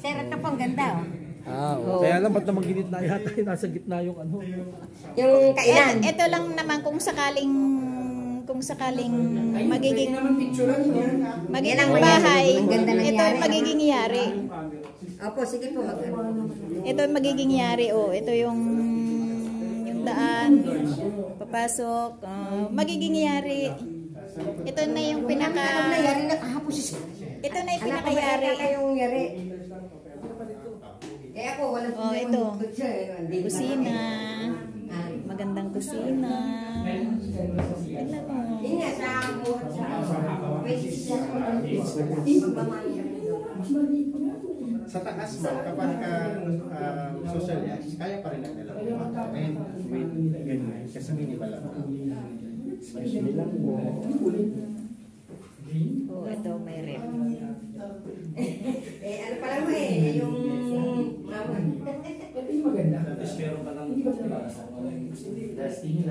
Sir, ito po ang ganda, oh. Oo. Kaya lang, ba't naman ginitna yata? Nasa gitna yung ano. Yung kainan. Ito lang naman kung sakaling magiging bahay, ito yung magiging yari. Opo, sige po. Ito yung magiging yari, oh. Ito yung daan, papasok, magiging yari. Ito na yung pinaka... Ito na yung pinaka-yari. Kaya po, walang ito. Kusina. Magandang kusina. Tignan mo. Sa taas mo, kapag social yan, kaya pa rin ang nila. Ganyan, kasi minimal lang. Oh, ito may rep. Ano pala mo yung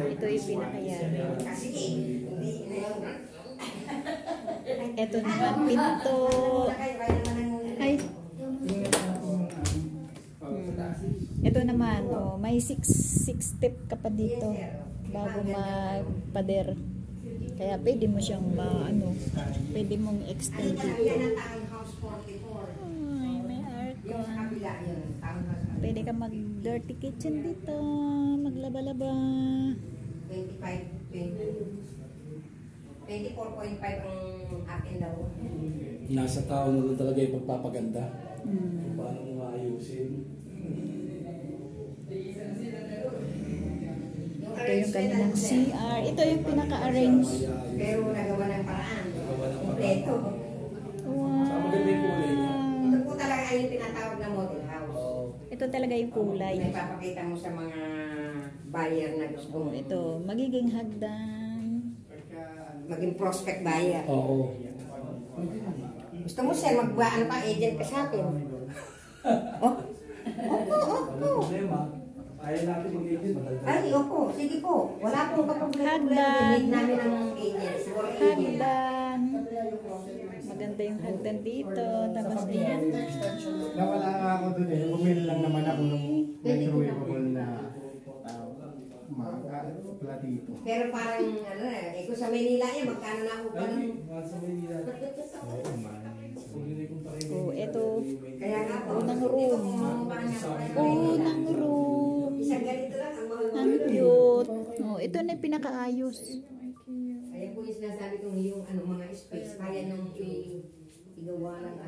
Ito yung pinakayari. Ito naman pinto. Ay. Ito naman, oh, may 6 step ka pa dito bago magpader. Kaya pwede mo siyang pwede mong extend dito. Ay, may aircon. Pwede ka mag-dirty kitchen dito, maglaba-laba. 24.5 ang akin daw. Nasa tao na lang talaga yung pagpapaganda. Kung paano mo maayusin. Ito yung kanilang CR. Ito yung pinaka-arrange. Pero nagawa ng paraan. Kompleto. Wow. Ito po talaga ay yung tinatawag na model house. Ito talaga yung kulay. May papakita mo sa mga buyer na gusto mo. Ito, magiging hagdan. Maging prospect buyer. Oo. Gusto mo sir, ano pa, agent ka sa akin? Oh? Opo. Ayaw natin mag-agent. Ay, opo. Sige po. Wala pong kapag-problema. Need namin ang agent. Hagdan. Maganda yung hagdan dito. Tapos yan. Nawala nga ako dun eh. Bumili lang naman ako ng microwavable na pala dito. Pero parang, kung sa Manila yan, magkano na ako pa lang. Sa Manila. Oh, ito. Kaya nga po. Unang room. Unang room. Isang ganito lang ang mga Ang cute. Oh, ito na yung pinakaayos. Ayan po yung sinasabi kong yung mga space. Kaya nang igawa ng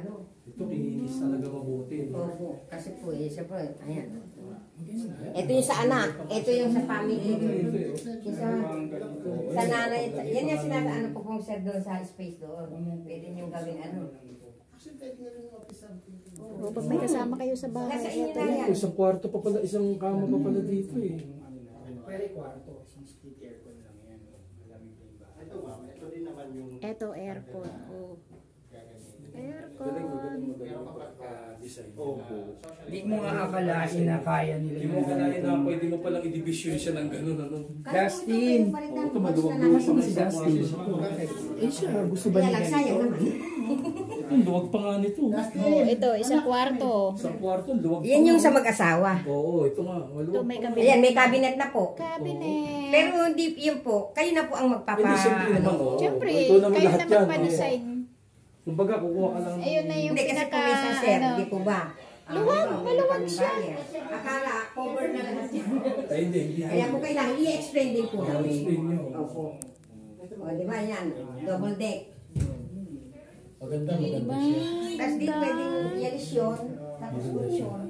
Ito, kininis talaga mabuti. Opo. Kasi po, siyempre, ayan. Ito yung sa anak. Ito yung sa family. Sa nanay. Yan yung sinasabi po pong sir doon sa space doon. Pwede nyo gawin Oh, pag may kasama kayo sa bahay. Ito yan. Isang kwarto pa pala, isang kama pa pala dito eh. Pwede kwarto. Isang split aircon lang yan. Ito ma'am, ito din naman yung... Ito aircon. Oh. Aircon. Design. Hindi mo nga akalain na kaya nila. Hindi mo akalain na pwede mo palang i-division siya ng gano'n. Dustin. Ito maduwag-duwag pa Si Dustin. Eh siya, gusto ba Kaya niya lang, sayang naman. Ang luwag pa nga nito. Oh, ito, isang kwarto. Sa kwarto, luwag pa. Yan yung sa mag-asawa. Oo, ito nga. Ito may cabinet. Ayan, may cabinet na po. Cabinet. Pero hindi yun po. Kayo na po ang magpapa... Hindi, siyempre naman. Siyempre, Ito naman kayo lahat na yan. magpa-design. Kumbaga, kukuha ka lang. Ayun na yung Hindi kasi pinaka, kung minsan sir, hindi po ba? Luwag, maluwag siya. Akala, cover na lahat yan. Ay, hindi. Kaya po kailangan i-explain din po namin. I-explain nyo. Opo. O, di ba yan? Double deck. Maganda, Diba? maganda siya. Tapos di pwedeng yalis yun. Tapos yun.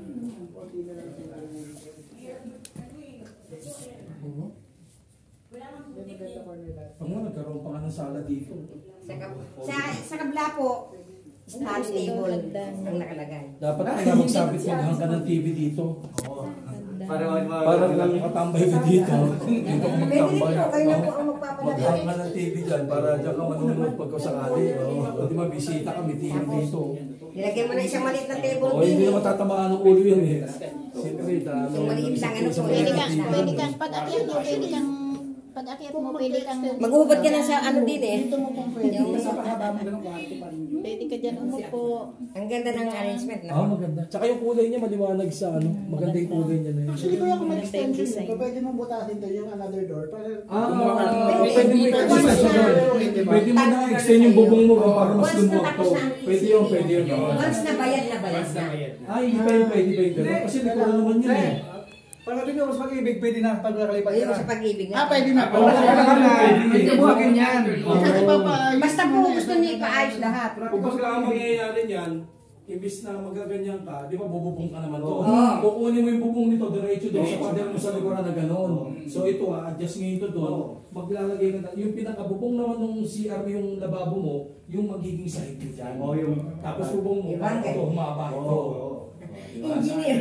Ang mga nagkaroon pa nga ng sala dito. Sa kabla po, study table ang nakalagay. Dapat na magsabit maghang ka ng TV dito. Parang lang katambay ka dito. Dito ka Pwede rin magtambay. po, kayo na po ang magpapalagay. Maghang ka ng TV dyan para dyan ka manunod pagkasakali. Di ba, bisita kami TV dito. Nilagyan mo na isang maliit na table O, hindi din. naman tatamaan ng ulo yun eh. Siyempre, Yung maliit lang, ano po, Pwede kang, pag akyat nyo, pwede kang pag akyat mo, pwede kang Maghubad ka na sa ano din eh. Dito mo pong pwede. Sa pahaba mo ganun kwarto pa rin yun. pwede ka dyan umupo. Ang ganda ng arrangement na. Maganda. Tsaka yung kulay niya maliwanag sa ano. Maganda yung kulay niya na yun. Actually, kuya, kung may Maganda yung extension design. yun, pwede mong butasin to yung another door. Para, Pwede mo i-extend sa doon. Pwede mo na extend yung bubong mo para mas lumuwag to. Pwede yun, pwede yun. Once na bayad na bayad na. Ay, hindi pa yun, pwede ba yun? Pero kasi likuran naman yun eh. Para din mas mag-ibig, pwede na pag nakalipat Ayun ka sa na. pag-ibig na. pwede na. Oo, Hindi mo ganyan. Kasi papaayos. Basta po gusto niya ipaayos lahat. Kung pagka ang mangyayari niyan, imbis na magaganyan ka, di ba bububong ka naman doon. Oo. Kukunin mo yung bubong nito, diretso doon sa pader mo sa likuran na gano'n. So ito adjust ngayon ito doon, maglalagay ka na, yung pinakabubong naman ng CR yung lababo mo, yung magiging sahig mo dyan. Tapos bubong mo, Ibang ito, humaba ito. Engineer.